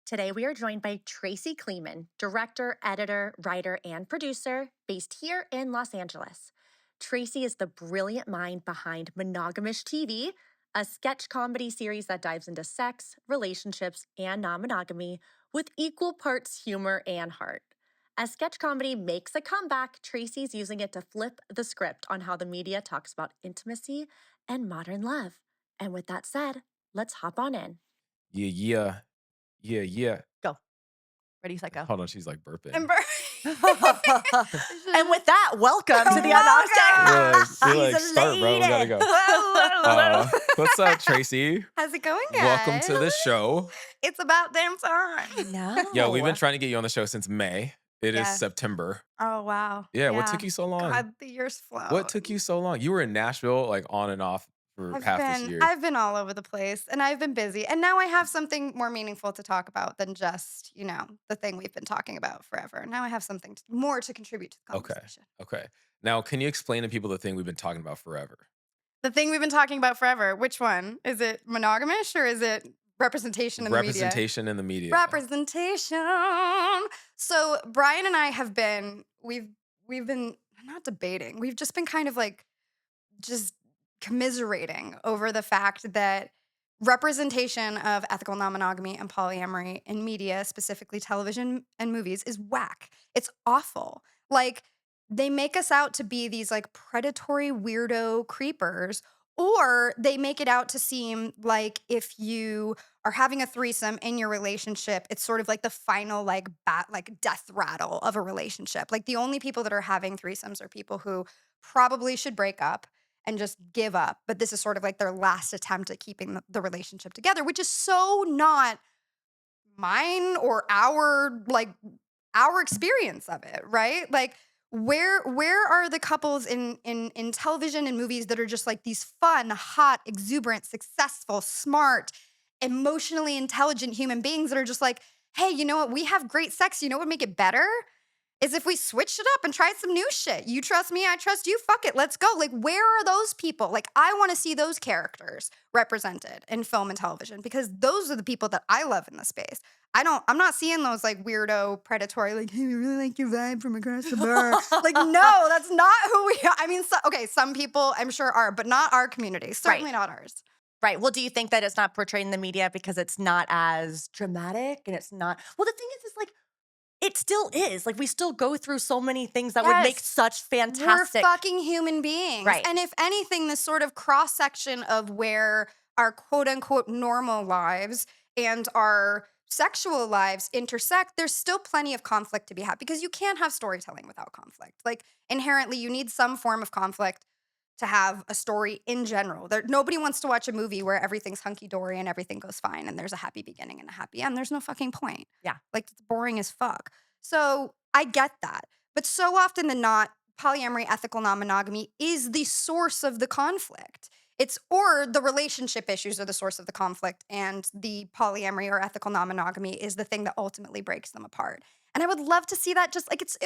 Today, we are joined by Tracy Kleeman, director, editor, writer, and producer based here in Los Angeles. Tracy is the brilliant mind behind Monogamish TV, a sketch comedy series that dives into sex, relationships, and non-monogamy with equal parts humor and heart. As sketch comedy makes a comeback, Tracy's using it to flip the script on how the media talks about intimacy and modern love. And with that said, let's hop on in. Yeah. Go. Ready, set, go. Hold on, she's like burping. And with that, welcome to the Unmasked. You're like, start, bro. We gotta go. What's up, Tracy? How's it going, guys? Welcome to the show. It's about damn time. No. Yeah, we've been trying to get you on the show since May. It is September. Oh, wow. Yeah, what took you so long? God, the years flow. What took you so long? You were in Nashville, like on and off for half this year. I've been all over the place, and I've been busy. And now I have something more meaningful to talk about than just, the thing we've been talking about forever. Now I have something more to contribute to the conversation. Okay. Now, can you explain to people the thing we've been talking about forever? The thing we've been talking about forever, which one? Is it monogamish or is it representation in the media? Representation in the media. Representation. So Brian and I have been, we've been not debating. We've just been kind of like just commiserating over the fact that representation of ethical non-monogamy and polyamory in media, specifically television and movies, is whack. It's awful. Like, they make us out to be these like predatory weirdo creepers, or they make it out to seem like if you are having a threesome in your relationship, it's sort of like the final like death rattle of a relationship. Like, the only people that are having threesomes are people who probably should break up and just give up. But this is sort of like their last attempt at keeping the relationship together, which is so not mine or our experience of it, right? Like, where are the couples in television and movies that are just like these fun, hot, exuberant, successful, smart, emotionally intelligent human beings that are just like, hey, you know what? We have great sex. You know what would make it better? Is if we switched it up and tried some new shit. You trust me, I trust you. Fuck it, let's go. Like, where are those people? Like, I want to see those characters represented in film and television, because those are the people that I love in the space. I'm not seeing those like weirdo, predatory, like, hey, we really like your vibe from across the bar. Like, no, that's not who we are. I mean, some people I'm sure are, but not our community. Certainly not ours. Right. Well, do you think that it's not portrayed in the media because it's not as dramatic and it's not? Well, the thing is like, it still is. Like, we still go through so many things that would make such fantastic. We're fucking human beings. Right. And if anything, this sort of cross-section of where our quote-unquote normal lives and our sexual lives intersect, there's still plenty of conflict to be had, because you can't have storytelling without conflict. Like, inherently, you need some form of conflict to have a story in general. Nobody wants to watch a movie where everything's hunky-dory and everything goes fine and there's a happy beginning and a happy end. There's no fucking point. Yeah. Like, it's boring as fuck. So I get that. But so often than not, polyamory, ethical non-monogamy is the source of the conflict. Or the relationship issues are the source of the conflict, and the polyamory or ethical non-monogamy is the thing that ultimately breaks them apart. And I would love to see that. Just like, it's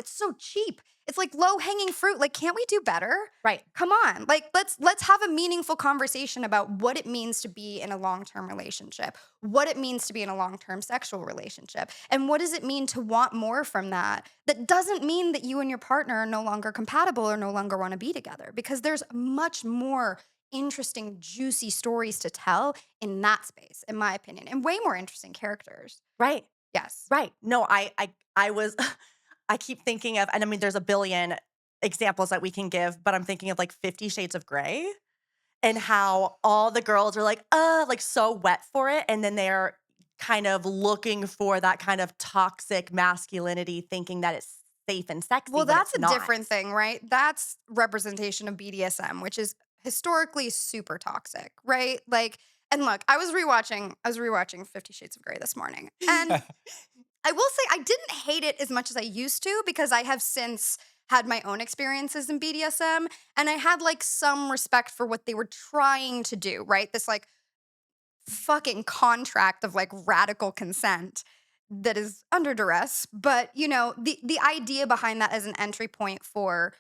so cheap. It's like low-hanging fruit. Like, can't we do better? Right. Come on. Like, let's have a meaningful conversation about what it means to be in a long-term relationship, what it means to be in a long-term sexual relationship, and what does it mean to want more from that. That doesn't mean that you and your partner are no longer compatible or no longer want to be together, because there's much more interesting, juicy stories to tell in that space, in my opinion, and way more interesting characters. Right. Yes. Right. No, I was, I keep thinking of, and I mean, there's a billion examples that we can give, but I'm thinking of like 50 Shades of Grey and how all the girls are like so wet for it. And then they're kind of looking for that kind of toxic masculinity, thinking that it's safe and sexy. Well, that's a not. different thing, right? That's representation of BDSM, which is historically super toxic, right? Like, and look, I was rewatching 50 Shades of Grey this morning. And I will say I didn't hate it as much as I used to, because I have since had my own experiences in BDSM, and I had like some respect for what they were trying to do, right? This like fucking contract of like radical consent that is under duress. But, the idea behind that as an entry point for,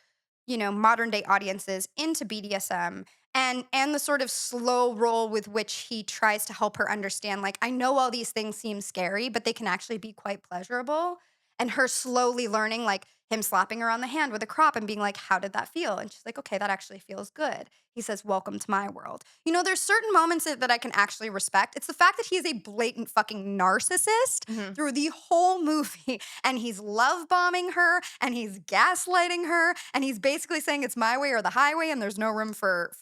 modern day audiences into BDSM and the sort of slow roll with which he tries to help her understand, like, I know all these things seem scary, but they can actually be quite pleasurable. And her slowly learning, like him slapping her on the hand with a crop and being like, how did that feel? And she's like, okay, that actually feels good. He says, welcome to my world. You know, there's certain moments that I can actually respect. It's the fact that he is a blatant fucking narcissist through the whole movie. And he's love bombing her and he's gaslighting her. And he's basically saying it's my way or the highway. And there's no room for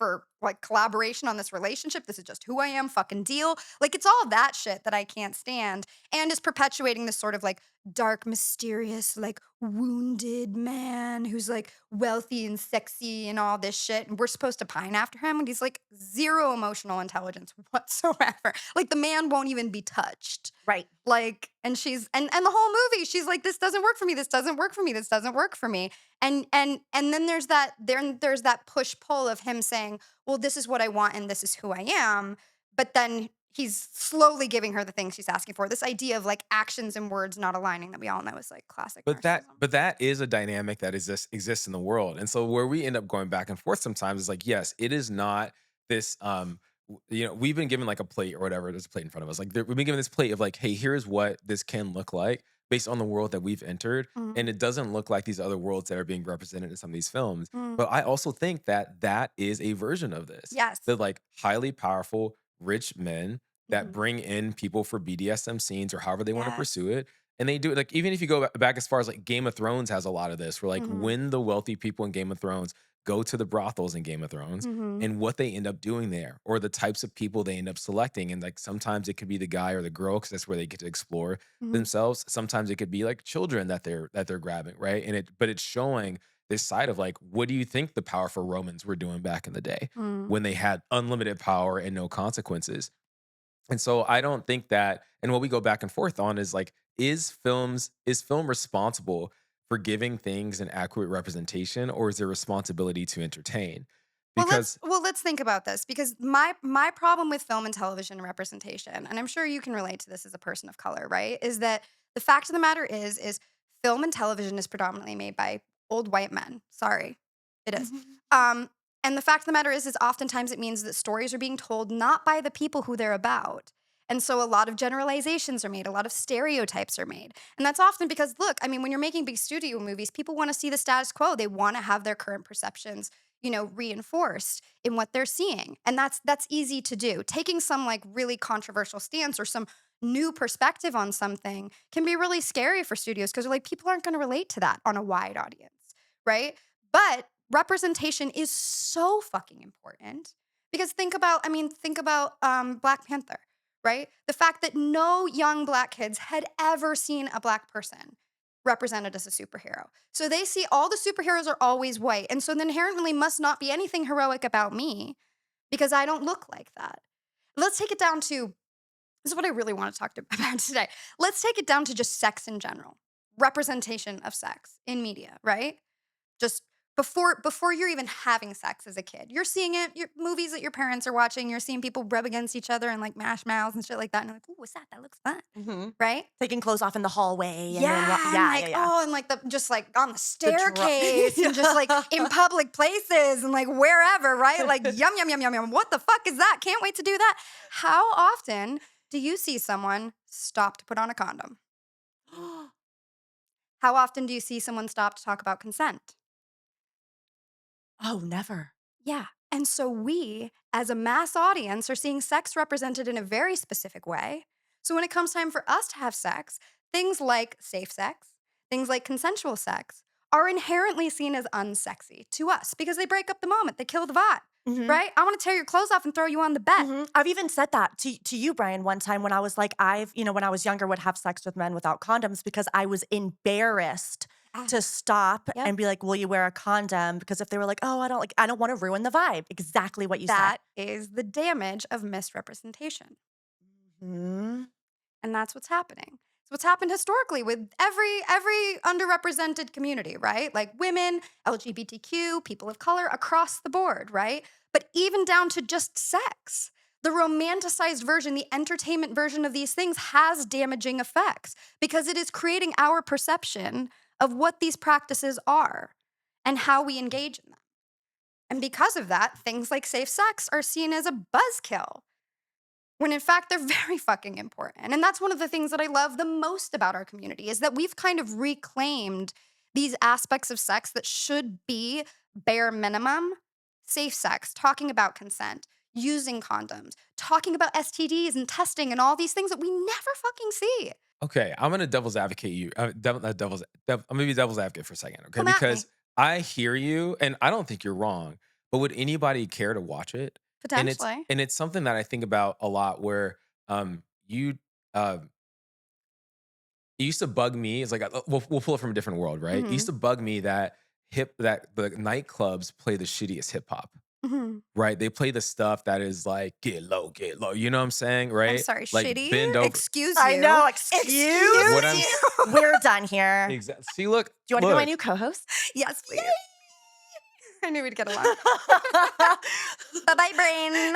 like collaboration on this relationship. This is just who I am, fucking deal. Like, it's all that shit that I can't stand, and is perpetuating this sort of like dark, mysterious, like wounded man who's like wealthy and sexy and all this shit. And we're supposed to pine after him. And he's like zero emotional intelligence whatsoever. Like, the man won't even be touched. Right. Like, and she's, and the whole movie, she's like, this doesn't work for me. This doesn't work for me. This doesn't work for me. And then there's that push pull of him saying, well, this is what I want and this is who I am. But then he's slowly giving her the things she's asking for. This idea of like actions and words not aligning that we all know is like classic narcissism. But that is a dynamic that exists in the world. And so where we end up going back and forth sometimes is like, yes, it is not this we've been given like a plate or whatever. There's a plate in front of us. Like, we've been given this plate of like, hey, here's what this can look like based on the world that we've entered. And it doesn't look like these other worlds that are being represented in some of these films. But I also think that that is a version of this. Yes. The like highly powerful, rich men that bring in people for BDSM scenes or however they want to pursue it. And they do it, like, even if you go back as far as like Game of Thrones has a lot of this, where like when the wealthy people in Game of Thrones go to the brothels in Game of Thrones and what they end up doing there, or the types of people they end up selecting. And like sometimes it could be the guy or the girl, because that's where they get to explore themselves. Sometimes it could be like children that they're grabbing, right? But it's showing this side of like, what do you think the powerful Romans were doing back in the day when they had unlimited power and no consequences? And so I don't think that, and what we go back and forth on is like, is film responsible for giving things an accurate representation, or is their responsibility to entertain? Because Well, let's think about this, because my problem with film and television representation, and I'm sure you can relate to this as a person of color, right? Is that the fact of the matter is film and television is predominantly made by old white men. Sorry, it is. And the fact of the matter is oftentimes it means that stories are being told not by the people who they're about. And so a lot of generalizations are made, a lot of stereotypes are made. And that's often because, look, I mean, when you're making big studio movies, people want to see the status quo. They want to have their current perceptions, reinforced in what they're seeing. And that's easy to do. Taking some like really controversial stance or some new perspective on something can be really scary for studios, because like people aren't going to relate to that on a wide audience, right? But representation is so fucking important, because think about Black Panther, right? The fact that no young Black kids had ever seen a Black person represented as a superhero. So they see all the superheroes are always white. And so then inherently must not be anything heroic about me because I don't look like that. Let's take it down to, this is what I really want to talk about today. Let's take it down to just sex in general. Representation of sex in media, right? Just before you're even having sex as a kid, you're seeing it, movies that your parents are watching, you're seeing people rub against each other and like mash mouths and shit like that. And you're like, ooh, what's that? That looks fun. Right? Taking clothes off in the hallway. And Oh, and like just like on the staircase and just like in public places and like wherever, right? Like yum, yum, yum, yum, yum. What the fuck is that? Can't wait to do that. How often do you see someone stop to put on a condom? How often do you see someone stop to talk about consent? Oh, never. Yeah. And so we, as a mass audience, are seeing sex represented in a very specific way. So when it comes time for us to have sex, things like safe sex, things like consensual sex, are inherently seen as unsexy to us because they break up the moment, they kill the vibe, right? I want to tear your clothes off and throw you on the bed. I've even said that to you, Brian, one time when I was like, when I was younger, would have sex with men without condoms because I was embarrassed to stop and be like, will you wear a condom? Because if they were like, oh, I don't want to ruin the vibe. Exactly what you said. That is the damage of misrepresentation. And that's what's happening. It's what's happened historically with every underrepresented community, right? Like women, LGBTQ, people of color, across the board, right? But even down to just sex. The romanticized version, the entertainment version of these things has damaging effects because it is creating our perception of what these practices are and how we engage in them. And because of that, things like safe sex are seen as a buzzkill, when in fact they're very fucking important. And that's one of the things that I love the most about our community, is that we've kind of reclaimed these aspects of sex that should be bare minimum: safe sex, talking about consent, using condoms, talking about STDs and testing and all these things that we never fucking see. Okay, I'm gonna devil's advocate you. I'm gonna be devil's advocate for a second, okay? Come at me. Because I hear you, and I don't think you're wrong. But would anybody care to watch it? Potentially. And it's something that I think about a lot. Where you it used to bug me. It's like we'll pull it from a different world, right? It used Hmm. to bug me that the nightclubs play the shittiest hip hop. Hmm. Right? They play the stuff that is like get low, get low. You know what I'm saying, I'm right? sorry, Like shitty? bend over. Excuse I you. know. Excuse What I'm you. We're done here. Do exactly. See, look, you want to be my look. new co-host? Yes, please. I knew we'd get along. Bye-bye, brain.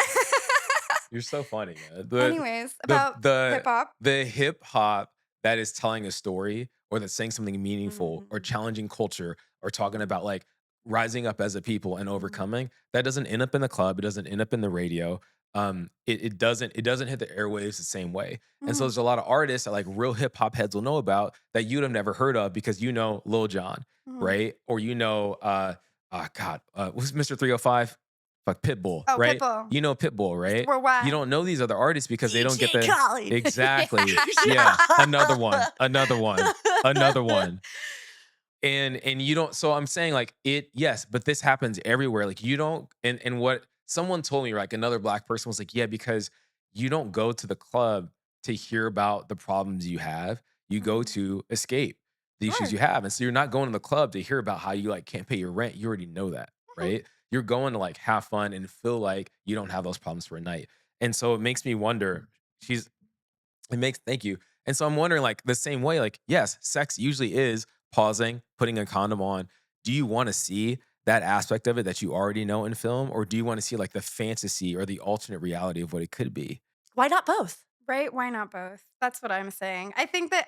You're so funny, man. Anyways, about hip hop. The hip hop that is telling a story or that's saying something meaningful or Mhm. challenging culture or talking about like rising up as a people and Mhm. overcoming, that doesn't end up in the club. It doesn't end up in the radio. It doesn't hit the airwaves the same way. And so Mhm. there's a lot of artists that like real hip hop heads will know about that you'd have never heard of because you know Lil Jon, Mhm. right? Or you know what's Mr. 305? Fuck Pitbull, Oh, right? Pitbull. You know Pitbull, Mr. right? You Worldwide. don't know these other artists because they don't get DJ the Khaled. exactly. Yeah, another one, another one, another one. And you don't, so I'm saying like it, yes, but this happens everywhere. Like you don't, and what someone told me, like another black person was like, yeah, because you don't go to the club to hear about the problems you have. You go Mhm. to escape the issues Sure. you have. And so you're not going to the club to hear about how you like can't pay your rent. You already know that, Mhm. right? You're going to like have fun and feel like you don't have those problems for a night. And so it makes me wonder, she's it makes thank you. And so I'm wondering, like, the same way, like, yes, sex usually is pausing, putting a condom on. Do you want to see that aspect of it that you already know in film? Or do you want to see like the fantasy or the alternate reality of what it could be? Why not both? Right? Why not both? That's what I'm saying. I think that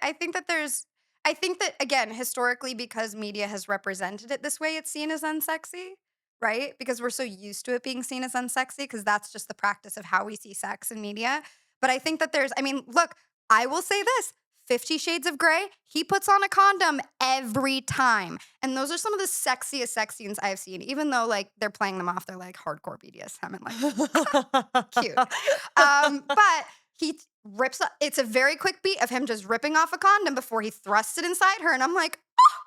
again, historically, because media has represented it this way, it's seen as unsexy, right? Because we're so used to it being seen as unsexy, because that's just the practice of how we see sex in media. But I think that I mean, look, I will say this. 50 Shades of Grey, he puts on a condom every time. And those are some of the sexiest sex scenes I've seen, even though like they're playing them off, they're like hardcore BDSM and like cute. But he rips up, it's a very quick beat of him just ripping off a condom before he thrusts it inside her. And I'm like,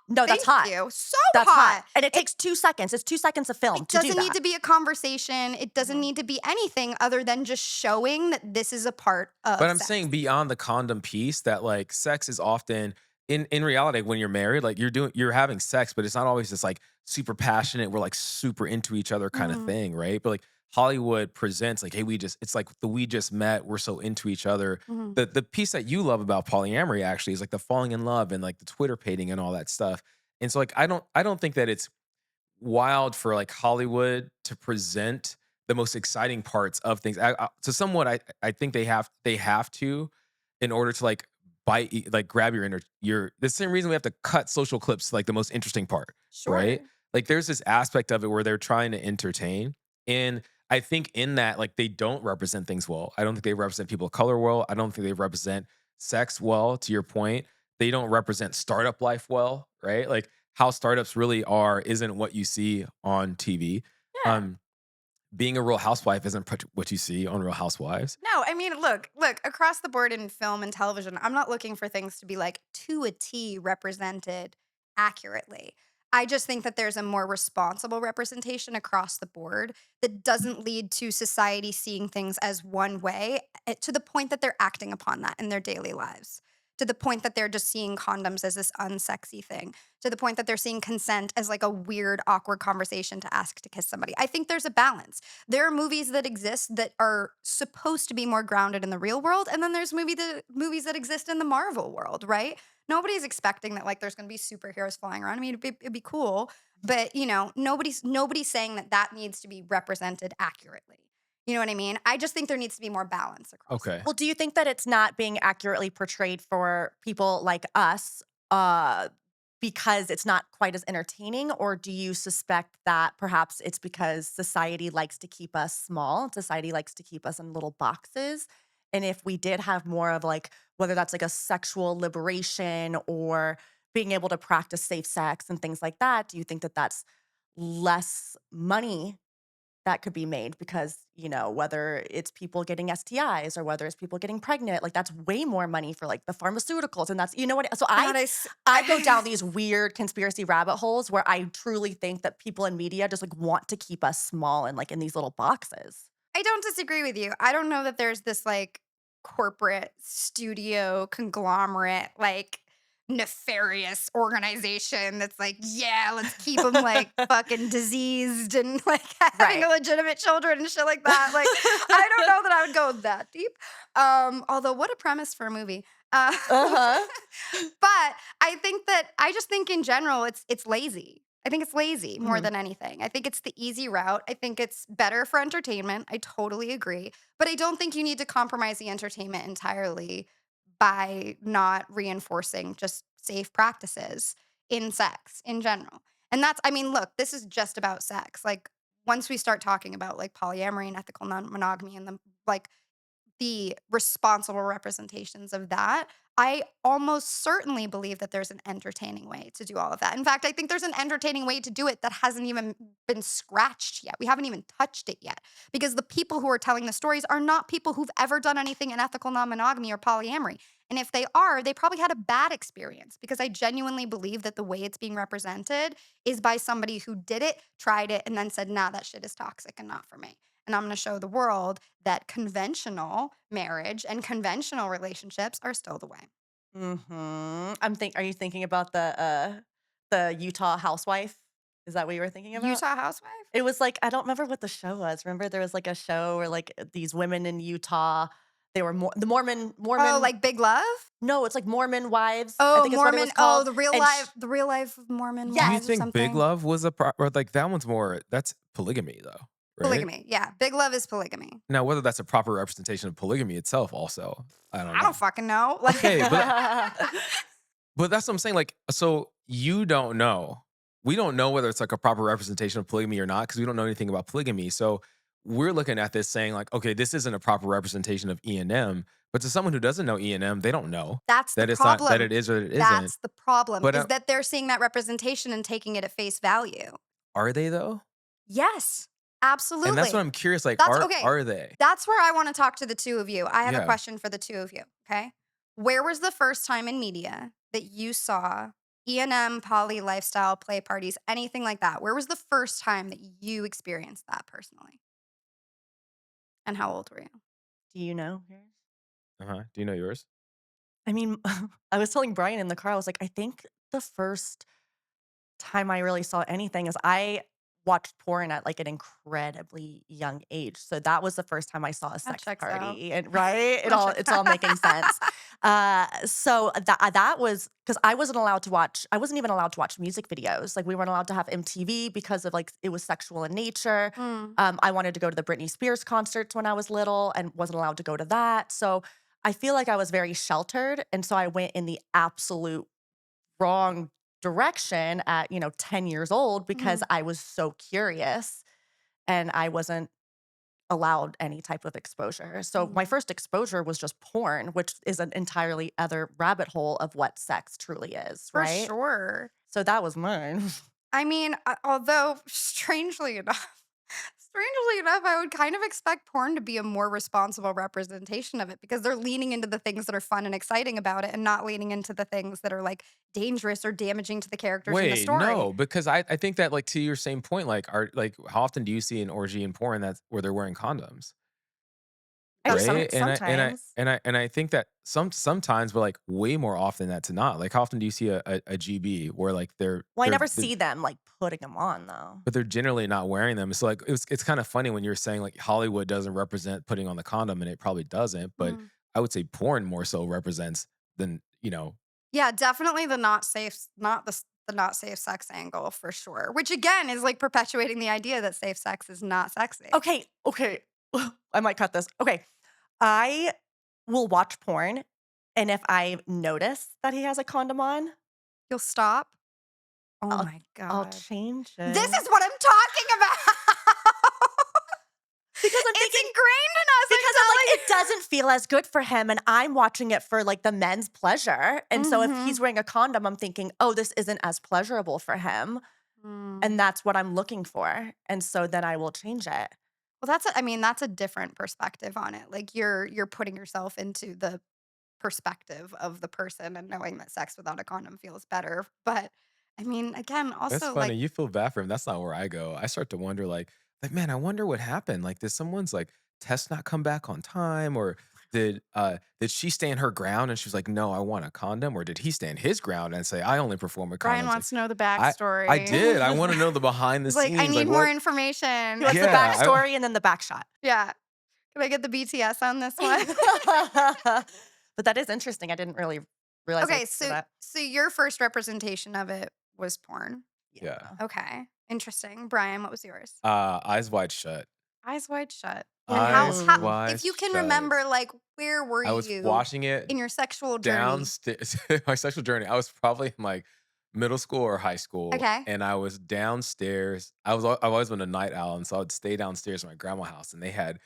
No, that's thank hot. you. So That's hot. hot. And it takes 2 seconds. It's 2 seconds of film It to do doesn't need that. to be a conversation. It doesn't Mhm. need to be anything other than just showing that this is a part But of I'm sex. saying beyond the condom piece, that like sex is often in reality, when you're married, like you're having sex, but it's not always this like super passionate, we're like super into each other kind of Mhm. thing, right? But like Hollywood presents like, hey, it's like the we just met, we're so into each other. Mhm. The piece that you love about polyamory actually is like the falling in love and like the Twitter painting and all that stuff. And so like I don't think that it's wild for like Hollywood to present the most exciting parts of things. So somewhat, I think they have to, in order to like like grab your the same reason we have to cut social clips to, like the most interesting part, right? Sure. Like there's this aspect of it where they're trying to entertain, and I think in that like they don't represent things well. I don't think they represent people of color well. I don't think they represent sex well. To your point, they don't represent startup life well, right? Like how startups really are isn't what you see on TV. Yeah. Um, being a real housewife isn't what you see on Real Housewives. No, I mean, look, across the board in film and television, I'm not looking for things to be like to a T represented accurately. I just think that there's a more responsible representation across the board that doesn't lead to society seeing things as one way, to the point that they're acting upon that in their daily lives. To the point that they're just seeing condoms as this unsexy thing. To the point that they're seeing consent as like a weird, awkward conversation to ask to kiss somebody. I think there's a balance. There are movies that exist that are supposed to be more grounded in the real world, and then there's movies that exist in the Marvel world, right? Nobody's expecting that like there's going to be superheroes flying around. I mean, it'd be cool, but nobody's saying that that needs to be represented accurately. You know what I mean? I just think there needs to be more balance across the Okay. Well, board. do you think that it's not being accurately portrayed for people like us, uh, because it's not quite as entertaining, or do you suspect that perhaps it's because society likes to keep us small, society likes to keep us in little boxes? And if we did have more of like, whether that's like a sexual liberation or being able to practice safe sex and things like that, do you think that that's less money that could be made because, whether it's people getting STIs or whether it's people getting pregnant, like that's way more money for like the pharmaceuticals. And that's, what, so God, I go down these weird conspiracy rabbit holes where I truly think that people in media just like want to keep us small and like in these little boxes. I don't disagree with you. I don't know that there's this like corporate studio conglomerate, like nefarious organization that's like, yeah, let's keep them like fucking diseased and like having Right. illegitimate children and shit like that. Like, I don't know that I would go that deep. Although, what a premise for a movie. Uh-huh. But I just think in general, it's lazy. I think it's lazy more Mhm. than anything. I think it's the easy route. I think it's better for entertainment. I totally agree. But I don't think you need to compromise the entertainment entirely by not reinforcing just safe practices in sex in general. And look, this is just about sex. Like, once we start talking about like polyamory and ethical non-monogamy and the responsible representations of that, I almost certainly believe that there's an entertaining way to do all of that. In fact, I think there's an entertaining way to do it that hasn't even been scratched yet. We haven't even touched it yet because the people who are telling the stories are not people who've ever done anything in ethical non-monogamy or polyamory. And if they are, they probably had a bad experience because I genuinely believe that the way it's being represented is by somebody who did it, tried it, and then said, nah, that shit is toxic and not for me. And I'm going to show the world that conventional marriage and conventional relationships are still the way. Are you thinking about the Utah housewife? Is that what you were thinking about? Utah housewife? It was like, I don't remember what the show was. Remember there was like a show where like these women in Utah, they were the Mormon. Oh, like Big Love? No, it's like Mormon wives. I Oh, think is what it was Mormon. called. The real life of Mormon Yes. Do you wives or think Big something. Love was or like that one's more, that's polygamy though, right? Polygamy. Yeah. Big Love is polygamy. Now, whether that's a proper representation of polygamy itself also, I don't know. I don't fucking know. Like, Okay, but that's what I'm saying. Like, so you don't know. We don't know whether it's like a proper representation of polygamy or not because we don't know anything about polygamy. So we're looking at this saying like, okay, this isn't a proper representation of E&M. But to someone who doesn't know E&M, they don't know that's the that it's problem. not that it is or it isn't. That's the problem, But is that they're seeing that representation and taking it at face value. are they though? Yes, absolutely. And that's what I'm curious. Like, Okay. are they? That's where I want to talk to the two of you. I have a Yeah. question for the two of you. Okay. Where was the first time in media that you saw E&M, poly, lifestyle, play parties, anything like that? Where was the first time that you experienced that personally? And how old were you? Do you know yours? Do you know yours? I mean, I was telling Brian in the car, I was like, I think the first time I really saw anything is I watched porn at like an incredibly young age. So that was the first time I saw a sex checks out. party. And right? That It's all making sense. So that was because I wasn't even allowed to watch music videos. Like we weren't allowed to have MTV because of like it was sexual in nature. I wanted to go to the Britney Spears concerts when I was little and wasn't allowed to go to that. So I feel like I was very sheltered. And so I went in the absolute wrong direction at 10 years old because I was so curious and I wasn't allowed any type of exposure. So my first exposure was just porn, which is an entirely other rabbit hole of what sex truly is, For right? sure. So that was mine. I mean, although strangely enough, I would kind of expect porn to be a more responsible representation of it because they're leaning into the things that are fun and exciting about it and not leaning into the things that are like dangerous or damaging to the characters in the Wait, story. no, because I think that like to your same point, like how often do you see an orgy in porn that's where they're wearing condoms? Right? Sometimes. And I think that sometimes, but like way more often that's not. Like how often do you see a GB where like Well, I never see them like putting them on though. but they're generally not wearing them. So like it's kind of funny when you're saying like Hollywood doesn't represent putting on the condom, and it probably doesn't. But I would say porn more so represents than Yeah, definitely the not safe, the not safe sex angle for sure. Which again is like perpetuating the idea that safe sex is not sexy. Okay. I might cut this. Okay. I will watch porn, and if I notice that he has a condom on, You'll stop. Oh I'll, my I'll God. change it. This is what I'm talking about. Because I'm It's thinking, ingrained in us. because I'm like, it doesn't feel as good for him. And I'm watching it for like the men's pleasure. And so if he's wearing a condom, I'm thinking, oh, this isn't as pleasurable for him. And that's what I'm looking for. And so then I will change it. Well, that's a different perspective on it. Like you're putting yourself into the perspective of the person and knowing that sex without a condom feels better. But I mean, again, That's also funny. like, You feel bad for him. That's not where I go. I start to wonder, man, I wonder what happened. Like, did someone's like test not come back on time, or did she stand her ground and she was like, no, I want a condom, or did he stand his ground and say, I only perform with Brian condoms? Like, wants to know the I backstory. did. I want to know the behind the He's like, I scenes. need Like, more what? information. He wants Yeah, the backstory and then the back shot. Yeah. Can I get the BTS on this one? But that is interesting. I didn't really realize. Okay, I would do that. so your first representation of it was porn. Yeah. Okay. Interesting. Brian, what was yours? Eyes wide shut. Eyes wide shut. And Eyes how wide if you can shut. remember, like, where were I was you watching it in your sexual journey? downstairs. My sexual journey. I was probably in like middle school or high school. Okay. And I was downstairs. I've always been a night owl, and so I would stay downstairs at my grandma's house, and they had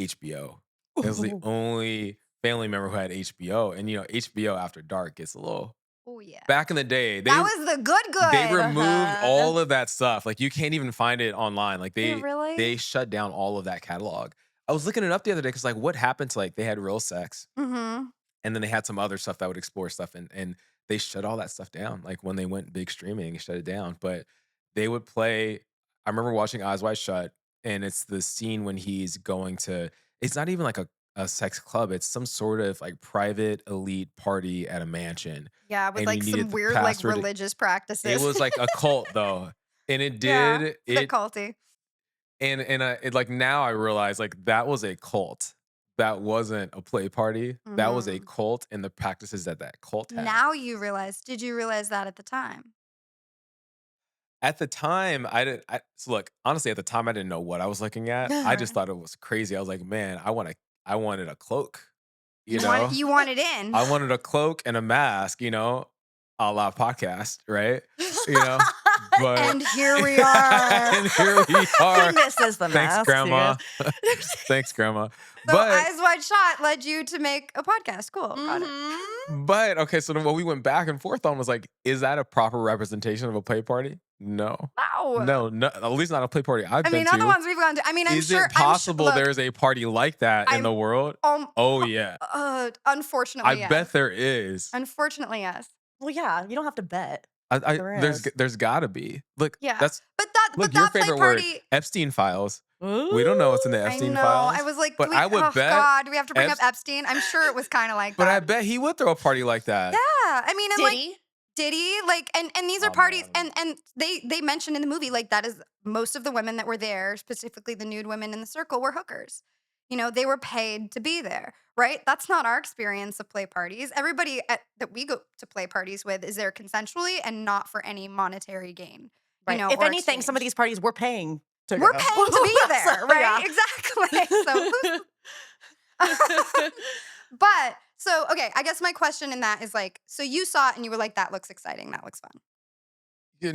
HBO. It was the only family member who had HBO. And HBO after dark gets a little. Oh yeah. Back in the day, That was the good. they removed all of that stuff. Like, you can't even find it online. Like, Really? they shut down all of that catalog. I was looking it up the other day because, like, what happened to, like, they had real sex, Mm-hmm. and then they had some other stuff that would explore stuff, and they shut all that stuff down. Like, when they went big streaming, they shut it down. But they would play. I remember watching Eyes Wide Shut, and it's the scene when he's going to. It's not even like a sex club. It's some sort of like private elite party at a mansion. Yeah, with And like you some needed the weird like password. religious practices. It was like a cult though, and it Yeah, did bit it. culty. And it, like, now I realize, like, that was a cult. That wasn't a play party. That was a cult, and the practices that cult had. Now you realize. Did you realize that at the time? At the time, I didn't. So look, honestly, at the time, I didn't know what I was looking at. I just thought it was crazy. I was like, man, I wanted a cloak. You know, You wanted in. I wanted a cloak and a mask. A la podcast, right? But And here we are. and here we are. Goodness is the Thanks, mask, Grandma. yeah. Thanks, Grandma. So But Eyes Wide Shut led you to make a podcast. Cool. Got it. But okay, so then what we went back and forth on was like, is that a proper representation of a play party? No. Wow. No, at least not a play party I've I been mean, to. other ones we've gone to. I mean, I'm Is sure. it possible look, there's a party like that in the world? Oh yeah. Unfortunately, yes. bet there is. Unfortunately, yes. Well, yeah, you don't have to bet. There's gotta be. Look, Yeah. that's But your that play favorite party. word, Epstein files. We don't know what's in the I Epstein know. files. I was like, but I would bet. God, do we have to bring up Epstein? I'm sure it was kind of like But that. I bet he would throw a party like that. Yeah. I mean, and Did like, he? did he? Like, and these are Oh, parties, man. and they mentioned in the movie, like, that is most of the women that were there, specifically the nude women in the circle, were hookers. They were paid to be there, right? That's not our experience of play parties. Everybody that we go to play parties with is there consensually and not for any monetary gain. Right. If If anything, some of these parties we're paying to we're go. paying to be there, So, right? yeah. Exactly. So okay, I guess my question in that is like, so you saw it and you were like, that looks exciting, that looks fun.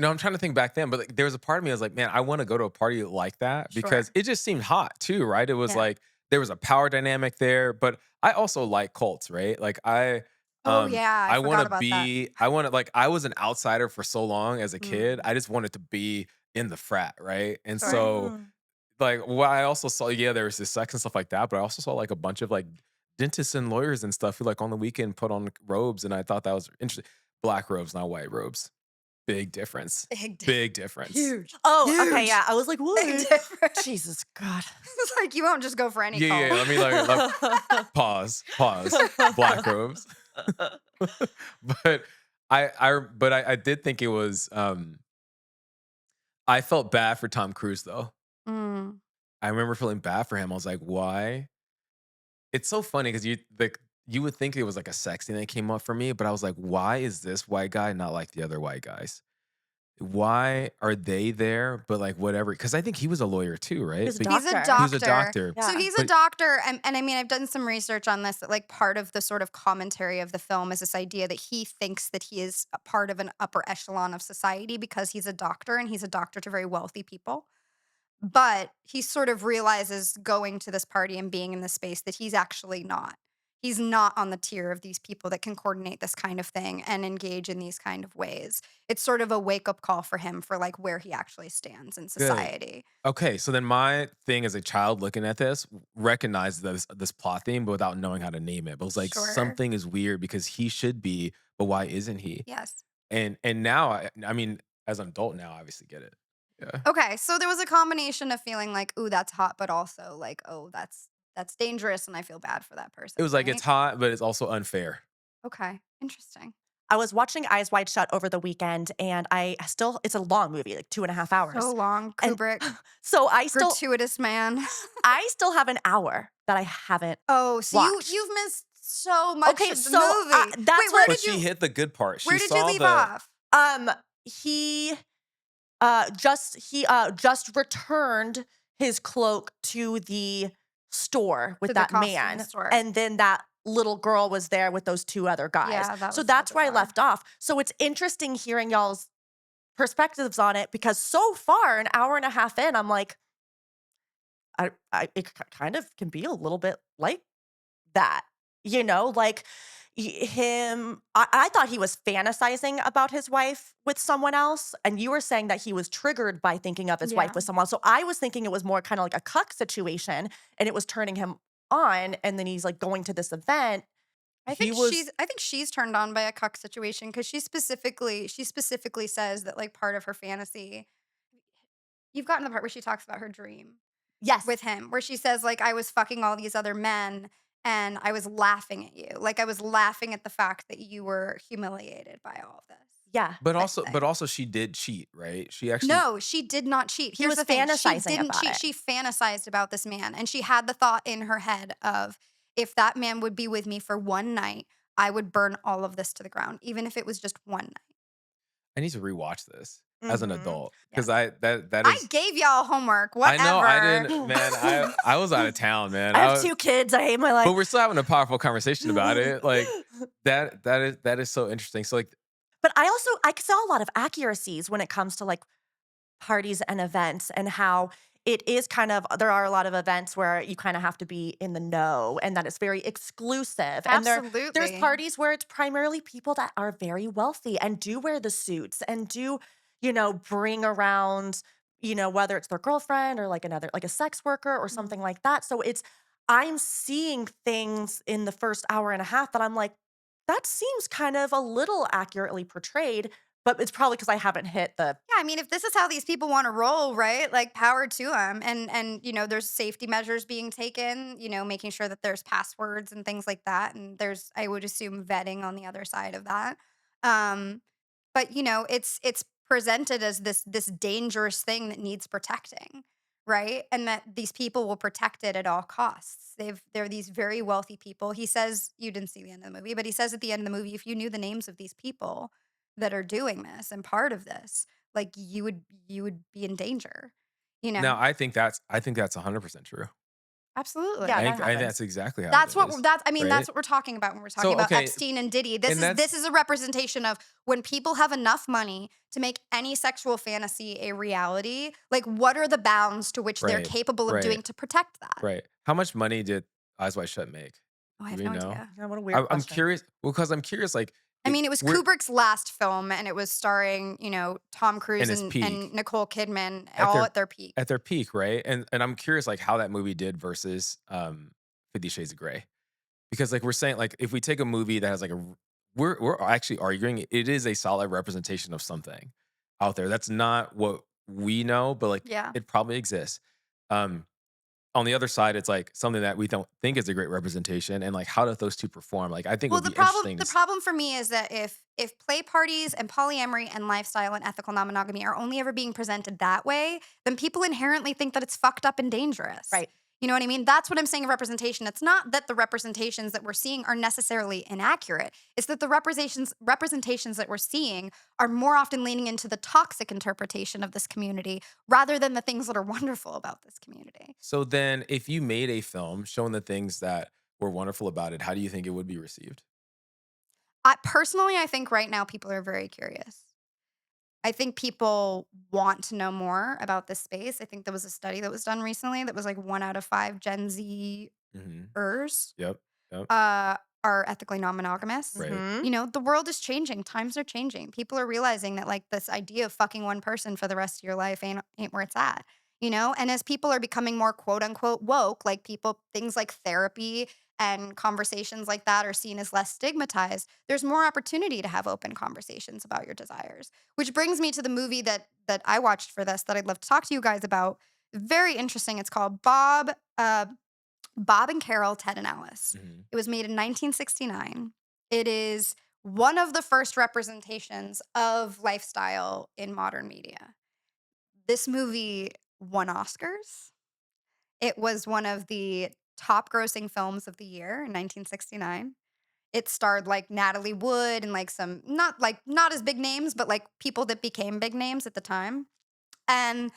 I'm trying to think back then, but like, there was a part of me I was like, man, I want to go to a party like that because Sure. it just seemed hot too, right? It was Yeah. like there was a power dynamic there, but I also like cults, right? Like I I forgot want to about be, I want to like, I was an outsider for so long as a kid. Mm. I just wanted to be in the frat, right? And Sure. so like what I also saw, there was this sex and stuff like that, but I also saw like a bunch of like dentists and lawyers and stuff who like on the weekend put on robes, and I thought that was interesting. Black robes, not white robes. Big difference. Big difference. Huge. Oh, Huge. okay, yeah. I was like, what? Big difference. Jesus God. It's like you won't just go for any call. Yeah. Let me like pause. Black robes. But I did think it was. I felt bad for Tom Cruise though. Mm. I remember feeling bad for him. I was like, why? It's so funny because you would think it was like a sex thing that came up for me, but I was like, why is this white guy not like the other white guys? why are they there? But like whatever, because I think he was a lawyer too, right? He's a Like, He's a doctor. he was a doctor. doctor. So Yeah. he's a But doctor, and I mean, I've done some research on this. That like part of the sort of commentary of the film is this idea that he thinks that he is a part of an upper echelon of society because he's a doctor, and he's a doctor to very wealthy people. But he sort of realizes going to this party and being in this space that he's actually not. He's not on the tier of these people that can coordinate this kind of thing and engage in these kind of ways. It's sort of a wake-up call for him for like where he actually stands in good. society. Okay, so then my thing as a child looking at this recognized this plot theme, but without knowing how to name it. But it was like Sure. something is weird because he should be, but why isn't he? Yes. And now I mean, as an adult now, I obviously get it. Yeah. Okay, so there was a combination of feeling like, ooh, that's hot, but also like, oh, that's dangerous, and I feel bad for that person. It was like right? it's hot, but it's also unfair. Okay, interesting. I was watching Eyes Wide Shut over the weekend, and it's a long movie, like 2.5 hours. So long, And Kubrick, so gratuitous man. I still have an hour that I haven't. Oh, so Watched. you've missed so much Okay, of the so, movie. that's Wait, what- where But did she you hit the good part. where She did you saw leave the off? He just returned his cloak to the store with To the that costume man, store. and then that little girl was there with those two other guys. Yeah, that so was so that's where I bizarre. left off. So it's interesting hearing y'all's perspectives on it because so far, an hour and a half in, I'm like, it kind of can be a little bit like that, like I thought he was fantasizing about his wife with someone else, and you were saying that he was triggered by thinking of his wife Yeah. with someone else. So I was thinking it was more kind of like a cuck situation, and it was turning him on, and then he's like going to this event. I think she's turned on by a cuck situation because she specifically says that like part of her fantasy. You've gotten the part where she talks about her dream Yes. with him, where she says like I was fucking all these other men and I was laughing at you, like I was laughing at the fact that you were humiliated by all of this. Yeah. But type also, thing. but also, she did cheat, right? She actually No, she did not cheat. He Here's was the thing. She fantasizing didn't about cheat. it. She fantasized about this man. And she had the thought in her head of if that man would be with me for one night, I would burn all of this to the ground, even if it was just one night. I need to rewatch this as an Mhm. adult Yeah. because that I is. gave y'all homework. Whatever. I know I didn't, man. I was out of town, man. I have 2 kids. I hate my life. But we're still having a powerful conversation about it. Like that is so interesting. So like, But I saw a lot of accuracies when it comes to like parties and events and how it is there are a lot of events where you kind of have to be in the know and that it's very exclusive. And there's Absolutely. parties where it's primarily people that are very wealthy and do wear the suits and do, bring around, whether it's their girlfriend or like a sex worker or something like that. So I'm seeing things in the first hour and a half that I'm like, that seems kind of a little accurately portrayed, but it's probably because I haven't hit the. Yeah, I mean, if this is how these people want to roll, right? Like, power to them. And there's safety measures being taken, making sure that there's passwords and things like that. And there's, I would assume, vetting on the other side of that. But it's presented as this dangerous thing that needs protecting, right? And that these people will protect it at all costs. They're these very wealthy people. He says, you didn't see the end of the movie, but he says at the end of the movie, if you knew the names of these people that are doing this and part of this, like you would be in danger. now I think that's 100% true. Absolutely. Yeah, I that think happens. that's exactly how. That's it what is, that's right? that's what we're talking about when we're talking about okay, Epstein and Diddy. and This is a representation of when people have enough money to make any sexual fantasy a reality. Like, what are the bounds to which they're Right, capable of right. doing to protect that? Right. How much money did Eyes Wide Shut make? Oh, I have Do we no know? idea. Yeah, what a weird I'm question. curious. Well, because I'm curious. Like, I mean, it was we're- Kubrick's last film, and it was starring, Tom Cruise his peak. and Nicole Kidman, At all their- at their peak. at their peak, right? And I'm curious, like, how that movie did versus 50 Shades of Grey, because like we're saying, like, if we take a movie that has like we're actually arguing it is a solid representation of something out there that's not what we know, but like Yeah. it probably exists. On the other side, it's like something that we don't think is a great representation, and like how do those two perform? Like, I think it Well, would the be interesting. problem for me is that if play parties and polyamory and lifestyle and ethical non-monogamy are only ever being presented that way, then people inherently think that it's fucked up and dangerous. Right. You know what I mean? That's what I'm saying of representation. It's not that the representations that we're seeing are necessarily inaccurate. It's that the representations that we're seeing are more often leaning into the toxic interpretation of this community rather than the things that are wonderful about this community. So then, if you made a film showing the things that were wonderful about it, how do you think it would be received? I think right now people are very curious. I think people want to know more about this space. I think there was a study that was done recently that was like 1 out of 5 Gen Zers Hmm. Yep. Yep. are ethically non-monogamous. Right. You know, the world is changing. Times are changing. People are realizing that like this idea of fucking one person for the rest of your life ain't where it's at. You know, and as people are becoming more quote unquote woke, like things like therapy and conversations like that are seen as less stigmatized, there's more opportunity to have open conversations about your desires. Which brings me to the movie that I watched for this that I'd love to talk to you guys about. Very interesting. It's called Bob and Carol, Ted and Alice. Hmm. It was made in 1969. It is one of the first representations of lifestyle in modern media. This movie won Oscars. It was one of the top grossing films of the year in 1969. It starred like Natalie Wood and like some not as big names, but like people that became big names at the time. And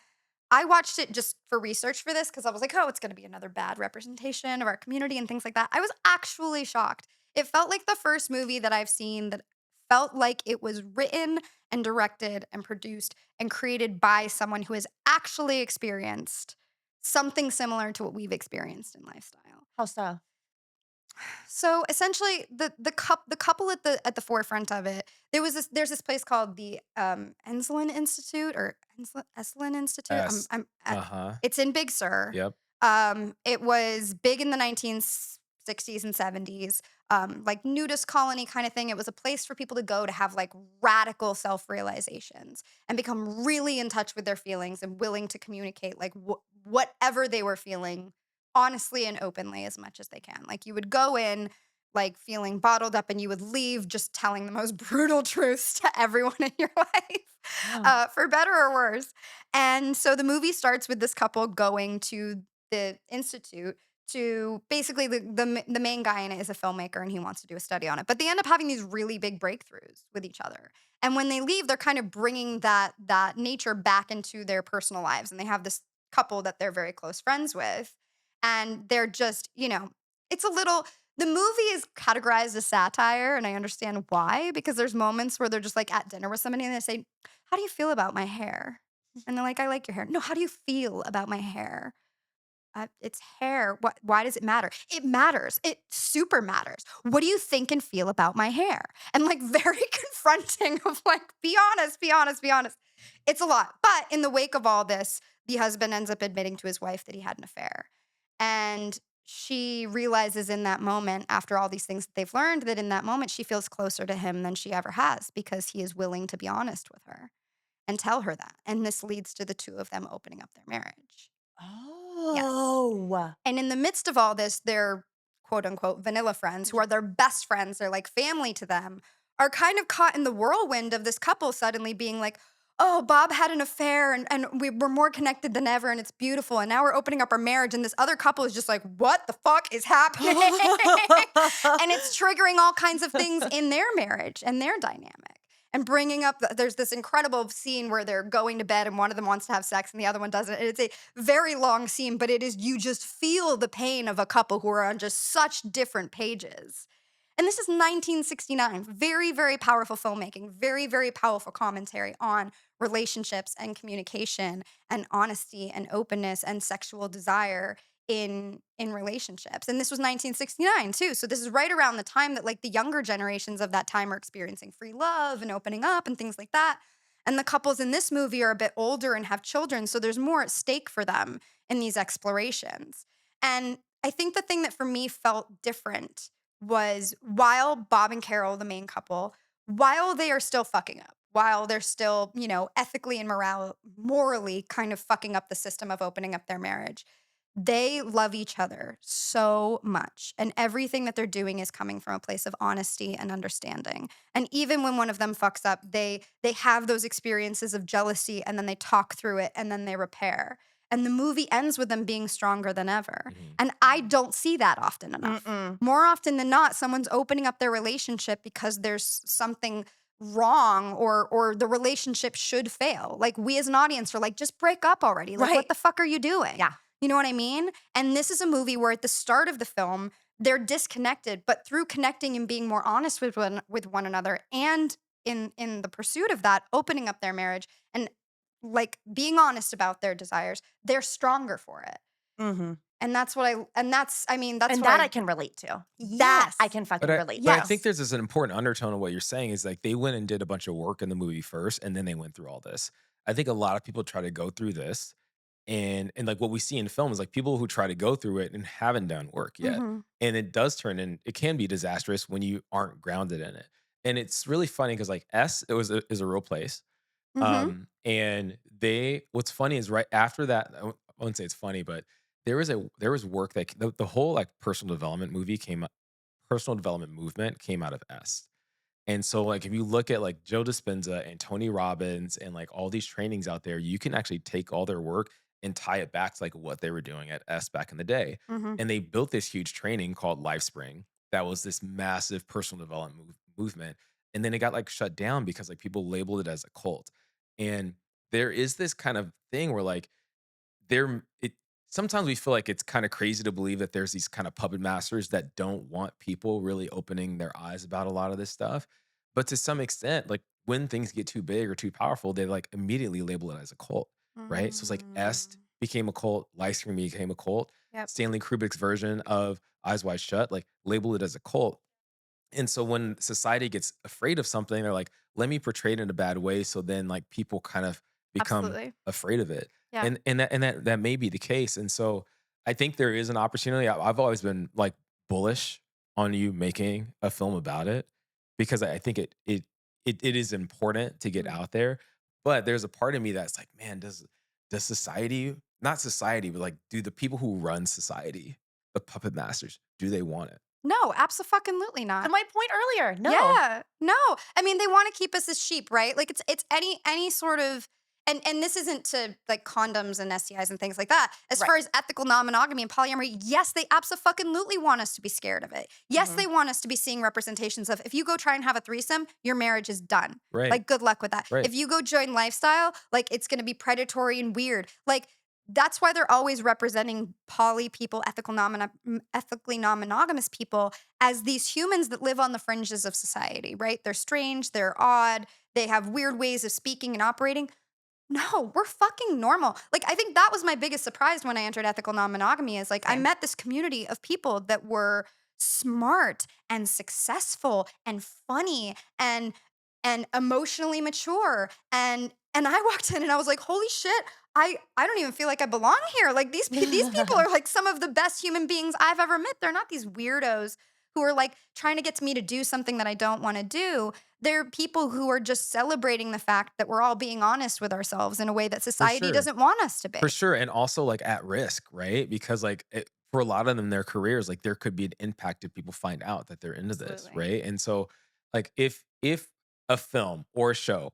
I watched it just for research for this because I was like, oh, it's going to be another bad representation of our community and things like that. I was actually shocked. It felt like the first movie that I've seen that felt like it was written and directed and produced and created by someone who has actually experienced something similar to what we've experienced in lifestyle. How so? So essentially, the couple at the forefront of it, there's this place called the Enslin Institute or Eslin Institute. S. Uh-huh. It's in Big Sur. Yep. It was big in the 1960s and 70s, like nudist colony kind of thing. It was a place for people to go to have like radical self realizations and become really in touch with their feelings and willing to communicate like whatever they were feeling honestly and openly as much as they can. Like you would go in like feeling bottled up and you would leave just telling the most brutal truths to everyone in your life, Yeah. for better or worse. And so the movie starts with this couple going to the institute to basically the main guy in it is a filmmaker and he wants to do a study on it. But they end up having these really big breakthroughs with each other. And when they leave, they're kind of bringing that nature back into their personal lives. And they have this couple that they're very close friends with. And they're just, you know, it's a little, the movie is categorized as satire, and I understand why, because there's moments where they're just like at dinner with somebody and they say, how do you feel about my hair? And they're like, I like your hair. No, how do you feel about my hair? It's hair. Why does it matter? It matters. It super matters. What do you think and feel about my hair? And like very confronting of like, be honest, be honest, be honest. It's a lot. But in the wake of all this, the husband ends up admitting to his wife that he had an affair. And she realizes in that moment, after all these things that they've learned, that in that moment she feels closer to him than she ever has because he is willing to be honest with her and tell her that. And this leads to the two of them opening up their marriage. Yes. Oh. And in the midst of all this, their quote unquote vanilla friends, who are their best friends, they're like family to them, are kind of caught in the whirlwind of this couple suddenly being like, oh, Bob had an affair and we were more connected than ever and it's beautiful. And now we're opening up our marriage. And this other couple is just like, what the fuck is happening? And it's triggering all kinds of things in their marriage and their dynamic. And bringing up, there's this incredible scene where they're going to bed and one of them wants to have sex and the other one doesn't. And it's a very long scene, but it is, you just feel the pain of a couple who are on just such different pages. And this is 1969. Very, very powerful filmmaking, very, very powerful commentary on relationships and communication and honesty and openness and sexual desire in relationships. And this was 1969 too. So this is right around the time that like the younger generations of that time are experiencing free love and opening up and things like that. And the couples in this movie are a bit older and have children, so there's more at stake for them in these explorations. And I think the thing that for me felt different was while Bob and Carol, the main couple, while they are still fucking up, while they're still, you know, ethically and morally kind of fucking up the system of opening up their marriage, they love each other so much. And everything that they're doing is coming from a place of honesty and understanding. And even when one of them fucks up, they have those experiences of jealousy and then they talk through it and then they repair. and the movie ends with them being stronger than ever. Mhm. And I don't see that often enough. More often than not, someone's opening up their relationship because there's something wrong or the relationship should fail. Like, we as an audience are like, just break up already. Like, Right. what the fuck are you doing? Yeah. You know what I mean? And this is a movie where at the start of the film, they're disconnected, but through connecting and being more honest with one another, and in the pursuit of that, opening up their marriage and like being honest about their desires, they're stronger for it. Mm-hmm. And that's what I mean, that's And what that I can relate to. That I can fucking relate But to. I think there's this important undertone of what you're saying is like they went and did a bunch of work in the movie first, and then they went through all this. I think a lot of people try to go through this, and like what we see in film is like people who try to go through it and haven't done work yet, Mhm. and it does turn in. It can be disastrous when you aren't grounded in it, and it's really funny because like is a real place, Mhm. and what's funny is right after that, I wouldn't say it's funny, but there was work that the whole like personal development movement came out of S. And so like if you look at like Joe Dispenza and Tony Robbins and like all these trainings out there, you can actually take all their work and tie it back to like what they were doing at S back in the day. Mhm. And they built this huge training called LifeSpring that was this massive personal development movement. And then it got like shut down because like people labeled it as a cult. And there is this kind of thing where like it sometimes we feel like it's kind of crazy to believe that there's these kind of puppet masters that don't want people really opening their eyes about a lot of this stuff. But to some extent, like when things get too big or too powerful, they like immediately label it as a cult, right? So it's like Est Mm. became a cult, Livestream became a cult, Yep. Stanley Kubrick's version of Eyes Wide Shut, like label it as a cult. And so when society gets afraid of something, they're like, let me portray it in a bad way. So then like people kind of become Absolutely. afraid of it. Yeah. And that may be the case. And so I think there is an opportunity. I've always been like bullish on you making a film about it because I think it is important to get Mhm. out there. But there's a part of me that's like, man, does society, not society, but like do the people who run society, the puppet masters, do they want it? No, abso-fucking-lutely To not. my point earlier, no. Yeah. No. I mean, they want to keep us as sheep, right? Like it's any sort of and this isn't to like condoms and STIs and things like that. As Right. far as ethical non-monogamy and polyamory, yes, they abso-fucking-lutely want us to be scared of it. Yes, Mhm. they want us to be seeing representations of if you go try and have a threesome, your marriage is done. Right. Like good luck with that. Right. If you go join lifestyle, like it's going to be predatory and weird. Like that's why they're always representing poly people, ethically non-monogamous people as these humans that live on the fringes of society, right? They're strange, they're odd, they have weird ways of speaking and operating. No, we're fucking normal. Like, I think that was my biggest surprise when I entered ethical non-monogamy is like I Same. met this community of people that were smart and successful and funny and emotionally mature and I walked in and I was like, holy shit, I don't even feel like I belong here. Like these people are like some of the best human beings I've ever met. They're not these weirdos who are like trying to get me to do something that I don't want to do. They're people who are just celebrating the fact that we're all being honest with ourselves in a way that society sure. doesn't want us to be. For sure. And also like at risk, right? Because like for a lot of them, their careers, like there could be an impact if people find out that they're into this, Absolutely. right? And so like if a film or a show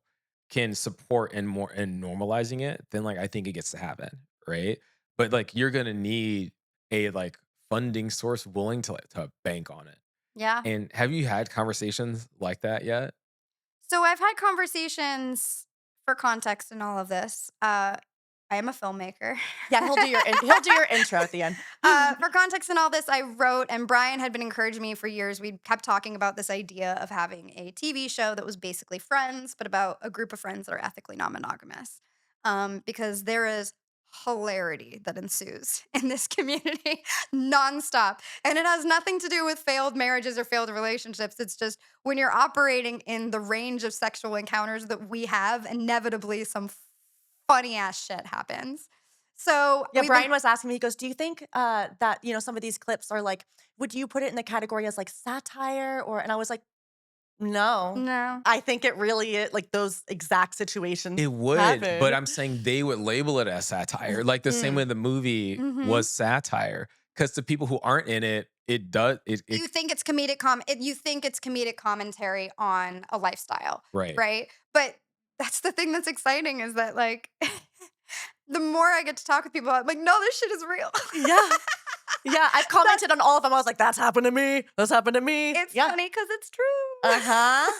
can support and more and normalizing it, then like I think it gets to happen, right? But like you're gonna need a like funding source willing to like to bank on it. Yeah. And have you had conversations like that yet? So I've had conversations for context in all of this. I am a filmmaker. Yeah, he'll do your intro at the end. For context in all this, I wrote, and Brian had been encouraging me for years. We kept talking about this idea of having a TV show that was basically Friends, but about a group of friends that are ethically non-monogamous. Because there is hilarity that ensues in this community nonstop. And it has nothing to do with failed marriages or failed relationships. It's just when you're operating in the range of sexual encounters that we have, inevitably some funny ass shit happens. So Yeah, we've Brian been- was asking me, he goes, do you think that, some of these clips are like, would you put it in the category as like satire and I was like, no. no. I think it really is like those exact situations. It would, happen. but I'm saying they would label it as satire, like the same way the movie Mhm. was satire. Because to people who aren't in it, it does. You think it's comedic commentary on a lifestyle, Right. right? But that's the thing that's exciting is that like the more I get to talk with people, I'm like, no, this shit is real. Yeah. Yeah, I've commented on all of them. I was like, that's happened to me. That's happened to me. It's yeah. funny because it's true. Uh-huh.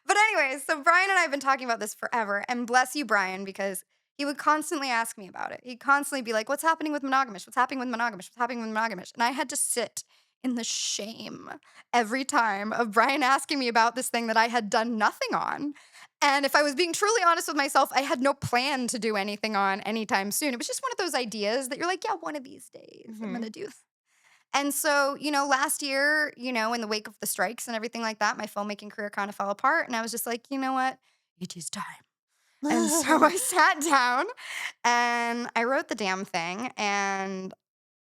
But anyways, so Brian and I have been talking about this forever. And bless you, Brian, because he would constantly ask me about it. He'd constantly be like, what's happening with monogamish? What's happening with monogamish? What's happening with monogamish? And I had to sit in the shame every time of Brian asking me about this thing that I had done nothing on. And if I was being truly honest with myself, I had no plan to do anything on anytime soon. It was just one of those ideas that you're like, yeah, one of these days I'm going to do. And so, last year, in the wake of the strikes and everything like that, my filmmaking career kind of fell apart. And I was just like, you know what? It is time. And so I sat down and I wrote the damn thing and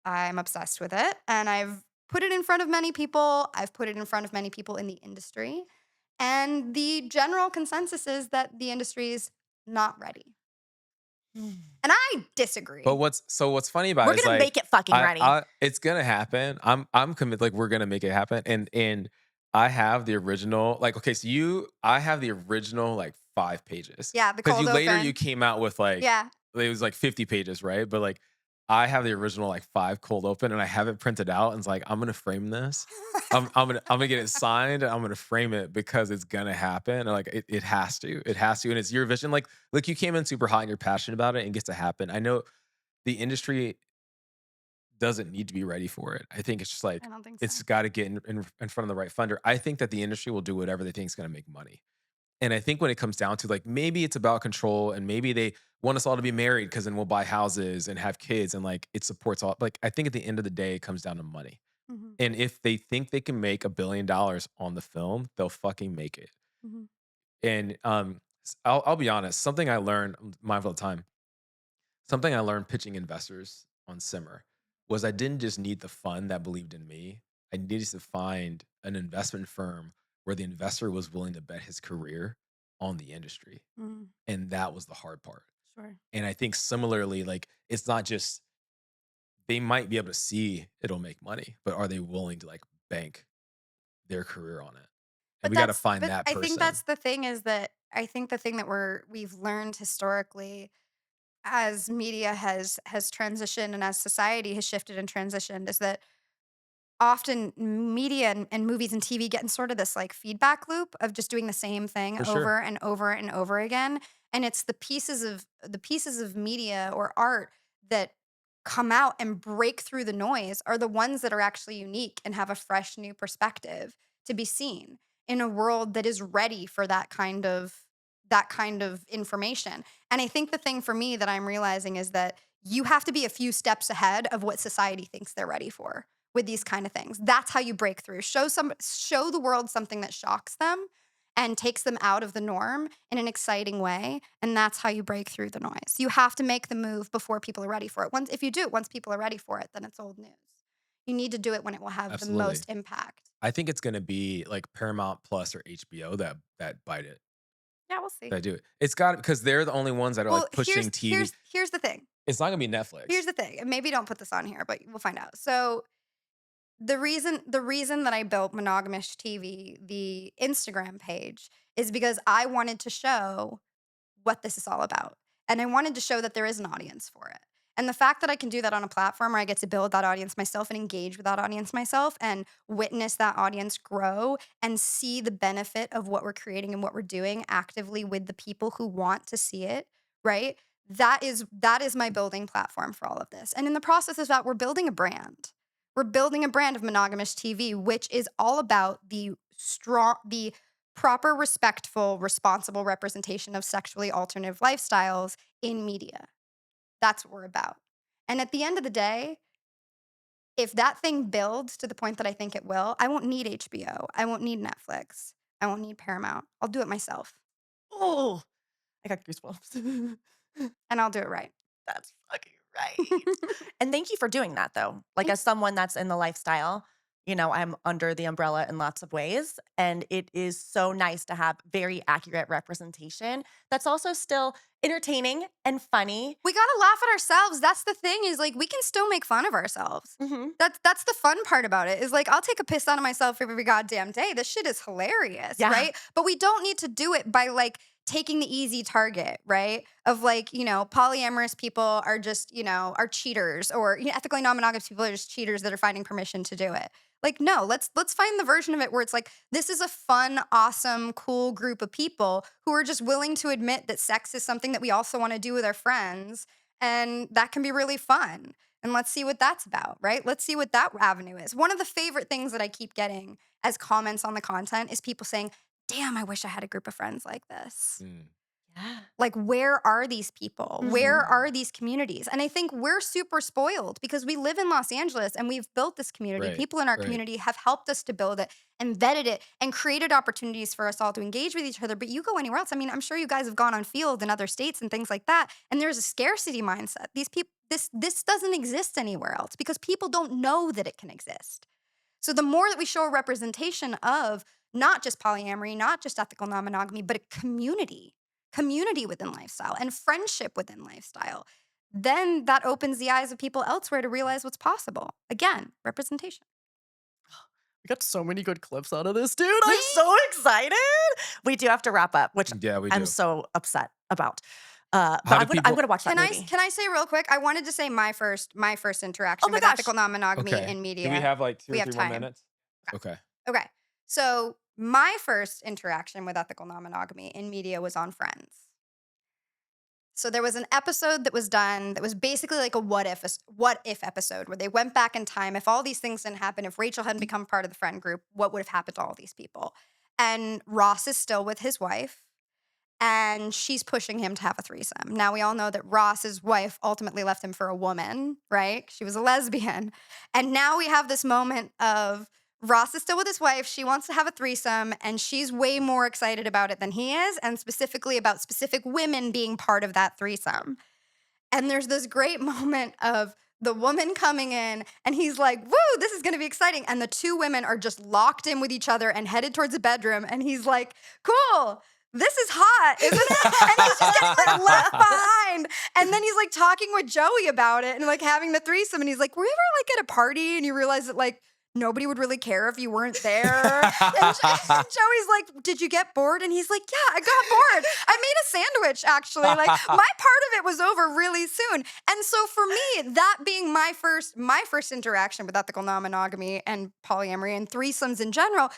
I'm obsessed with it. And I've put it in front of many people. I've put it in front of many people in the industry. And the general consensus is that the industry is not ready. And I disagree. But what's funny about We're it is gonna like, make it fucking ready. it's gonna happen. I'm committed. Like, we're gonna make it happen. And I have the original. Like, okay, so I have the original like 5 pages. Yeah, the because cold later open. you came out with like Yeah. it was like 50 pages, right? But like I have the original like 5 cold open, and I have it printed out. And it's like, I'm gonna frame this. I'm gonna get it signed. And I'm gonna frame it because it's gonna happen. And like it has to. It has to. And it's your vision. Like you came in super hot and you're passionate about it and it gets to happen. I know the industry doesn't need to be ready for it. I think it's just like I don't think so. it's got to get in front of the right funder. I think that the industry will do whatever they think is going to make money. And I think when it comes down to like, maybe it's about control and maybe they want us all to be married because then we'll buy houses and have kids and like it supports all. Like, I think at the end of the day, it comes down to money. Mhm. And if they think they can make $1 billion on the film, they'll fucking make it. Mhm. And I'll be honest, something I learned, I'm mindful of time, something I learned pitching investors on Simmer was I didn't just need the fund that believed in me. I needed to find an investment firm where the investor was willing to bet his career on the industry. Mm, And that was the hard part. sure. And I think similarly, like, it's not just, they might be able to see it'll make money, but are they willing to like bank their career on it? And we got to find that person. I think that's the thing is that I think the thing that we've learned historically as media has transitioned and as society has shifted and transitioned is that often media and movies and TV get in sort of this like feedback loop of just doing the same thing For sure. over and over and over again. And it's the pieces of media or art that come out and break through the noise are the ones that are actually unique and have a fresh new perspective to be seen in a world that is ready for that kind of information. And I think the thing for me that I'm realizing is that you have to be a few steps ahead of what society thinks they're ready for with these kind of things. That's how you break through. Show the world something that shocks them and takes them out of the norm in an exciting way. And that's how you break through the noise. You have to make the move before people are ready for it. If you do it, once people are ready for it, then it's old news. You need to do it when it will have Absolutely. the most impact. I think it's going to be like Paramount Plus or HBO that bite it. Yeah, we'll see. That do it. It's got, because they're the only ones that are like pushing TV. Here's the thing. It's not going to be Netflix. Here's the thing, and maybe don't put this on here, but we'll find out. So the reason that I built Monogamish TV, the Instagram page, is because I wanted to show what this is all about. And I wanted to show that there is an audience for it. And the fact that I can do that on a platform where I get to build that audience myself and engage with that audience myself and witness that audience grow and see the benefit of what we're creating and what we're doing actively with the people who want to see it, right? That is my building platform for all of this. And in the process of that, we're building a brand. We're building a brand of Monogamish TV, which is all about the proper, respectful, responsible representation of sexually alternative lifestyles in media. That's what we're about. And at the end of the day, if that thing builds to the point that I think it will, I won't need HBO. I won't need Netflix. I won't need Paramount. I'll do it myself. Oh, I got goosebumps. And I'll do it right. That's fucking right. And thank you for doing that, though. Like, as someone that's in the lifestyle, I'm under the umbrella in lots of ways. And it is so nice to have very accurate representation that's also still entertaining and funny. We got to laugh at ourselves. That's the thing is, like, we can still make fun of ourselves. Mm-hmm. That's the fun part about it is, like, I'll take a piss out of myself every goddamn day. This shit is hilarious, Yeah. right? But we don't need to do it by, like, taking the easy target, right? Of like, polyamorous people are just, are cheaters, or ethically non-monogamous people are just cheaters that are finding permission to do it. Like, no, let's find the version of it where it's like, this is a fun, awesome, cool group of people who are just willing to admit that sex is something that we also want to do with our friends. And that can be really fun. And let's see what that's about, right? Let's see what that avenue is. One of the favorite things that I keep getting as comments on the content is people saying, damn, I wish I had a group of friends like this. Yeah. Like, where are these people? Where are these communities? And I think we're super spoiled because we live in Los Angeles and we've built this community. Right, People in our right. community have helped us to build it and vetted it and created opportunities for us all to engage with each other. But you go anywhere else. I mean, I'm sure you guys have gone on field in other states and things like that. And there's a scarcity mindset. These people, this doesn't exist anywhere else because people don't know that it can exist. So the more that we show a representation of not just polyamory, not just ethical non-monogamy, but a community within lifestyle and friendship within lifestyle, then that opens the eyes of people elsewhere to realize what's possible. Again, representation. We got so many good clips out of this, dude. I'm so excited. We do have to wrap up, which Yeah, we I'm do. so upset about. But How do I'm people- going to watch that movie. Can I say real quick? I wanted to say my first interaction my with gosh. ethical non-monogamy Okay. in media. Do we have like 2 We or have 3 more time. minutes? Okay. Okay. So my first interaction with ethical non-monogamy in media was on Friends. So there was an episode that was done that was basically like a what if episode where they went back in time. If all these things didn't happen, if Rachel hadn't become part of the friend group, what would have happened to all these people? And Ross is still with his wife, and she's pushing him to have a threesome. Now, we all know that Ross's wife ultimately left him for a woman, right? She was a lesbian. And now we have this moment of Ross is still with his wife. She wants to have a threesome, and she's way more excited about it than he is, and specifically about specific women being part of that threesome. And there's this great moment of the woman coming in, and he's like, woo, this is going to be exciting. And the two women are just locked in with each other and headed towards the bedroom. And he's like, cool. This is hot, isn't it? And he's just getting like left behind. And then he's like talking with Joey about it and like having the threesome. And he's like, were you ever like at a party and you realize that like nobody would really care if you weren't there? And Joey's like, did you get bored? And he's like, yeah, I got bored. I made a sandwich, actually. Like my part of it was over really soon. And so for me, that being my first interaction with ethical non-monogamy and polyamory and threesomes in general,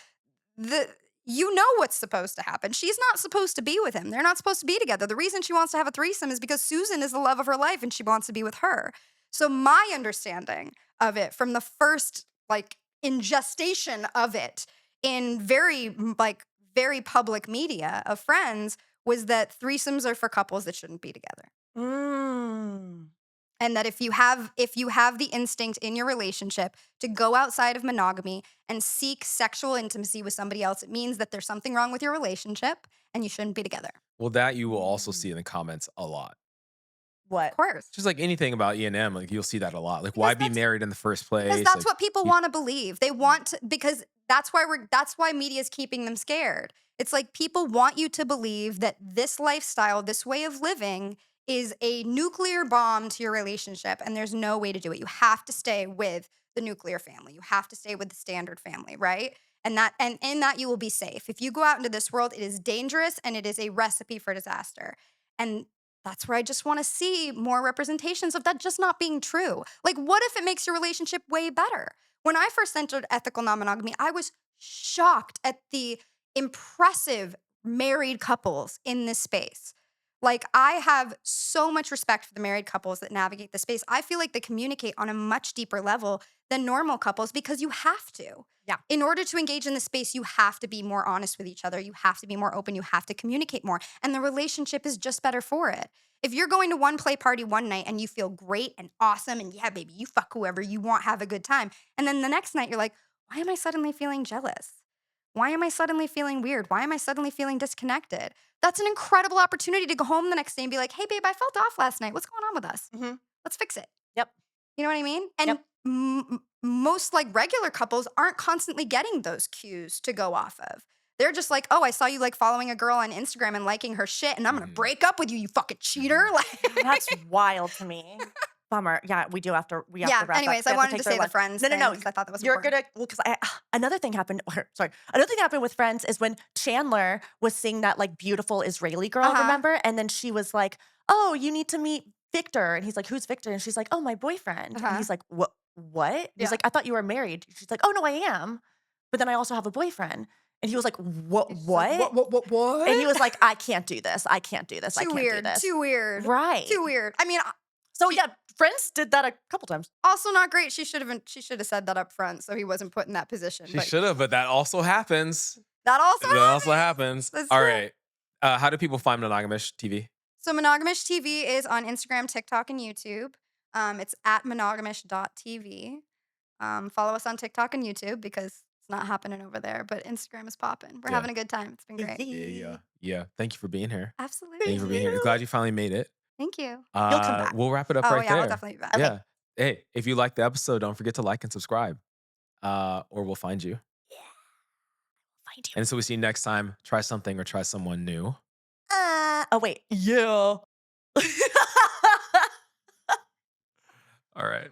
you know what's supposed to happen. She's not supposed to be with him. They're not supposed to be together. The reason she wants to have a threesome is because Susan is the love of her life and she wants to be with her. So my understanding of it from the first like ingestation of it in very public media of Friends was that threesomes are for couples that shouldn't be together. And that if you have the instinct in your relationship to go outside of monogamy and seek sexual intimacy with somebody else, it means that there's something wrong with your relationship and you shouldn't be together. Well, that you will also see in the comments a lot. What? Of course. Just like anything about E&M, like you'll see that a lot. Like, why be married in the first place? Because that's like, what people want to believe. They want to, because that's why media is keeping them scared. It's like people want you to believe that this lifestyle, this way of living is a nuclear bomb to your relationship, and there's no way to do it. You have to stay with the nuclear family. You have to stay with the standard family, right? And in that you will be safe. If you go out into this world, it is dangerous and it is a recipe for disaster. And that's where I just want to see more representations of that just not being true. Like, what if it makes your relationship way better? When I first entered ethical non-monogamy, I was shocked at the impressive married couples in this space. Like, I have so much respect for the married couples that navigate the space. I feel like they communicate on a much deeper level than normal couples because you have to. Yeah. In order to engage in the space, you have to be more honest with each other. You have to be more open. You have to communicate more. And the relationship is just better for it. If you're going to one play party one night and you feel great and awesome and yeah, baby, you fuck whoever you want, have a good time. And then the next night you're like, why am I suddenly feeling jealous? Why am I suddenly feeling weird? Why am I suddenly feeling disconnected? That's an incredible opportunity to go home the next day and be like, hey, babe, I felt off last night. What's going on with us? Mhm. Let's fix it. Yep. You know what I mean? And Yep. most like regular couples aren't constantly getting those cues to go off of. They're just like, oh, I saw you like following a girl on Instagram and liking her shit, and I'm going to break up with you, you fucking cheater. Like, That's wild to me. bummer. Yeah, we have to wrap Yeah. up. Anyways, We I have to wanted take to their say the lunch. Friends No, thing no. because I thought that was You're important. gonna because another thing happened. Sorry, another thing happened with Friends is when Chandler was seeing that like beautiful Israeli girl, remember? And then she was like, "Oh, you need to meet Victor," and he's like, "Who's Victor?" And she's like, "Oh, my boyfriend." And he's like, "What? What?" He's Yeah. like, "I thought you were married." She's like, "Oh no, I am, but then I also have a boyfriend." And he was like, "What? She's What? like, what? And he was like, "I can't do this. I can't do this. I Too can't weird. do this." Too weird. Right. Too weird. I mean, So yeah, Friends did that a couple times. also not great. She should have said that up front, so he wasn't put in that position. She But should have, but that also happens. that also That happens. also happens. That's All true. right. How do people find Monogamish TV? So Monogamish TV is on Instagram, TikTok, and YouTube. It's at monogamish.tv. Follow us on TikTok and YouTube because it's not happening over there, but Instagram is popping. We're Yeah. having a good time. It's been great. Yeah. Thank you for being here. Absolutely. Thank you for being here. Glad you finally made it. Thank you. You'll come back. We'll wrap it up Oh right yeah, there. I'll definitely be back. Okay. Yeah. Hey, if you like the episode, don't forget to like and subscribe. Or we'll find you. Find you. And so we see you next time. Try something or try someone new. Oh wait. Yeah. All right.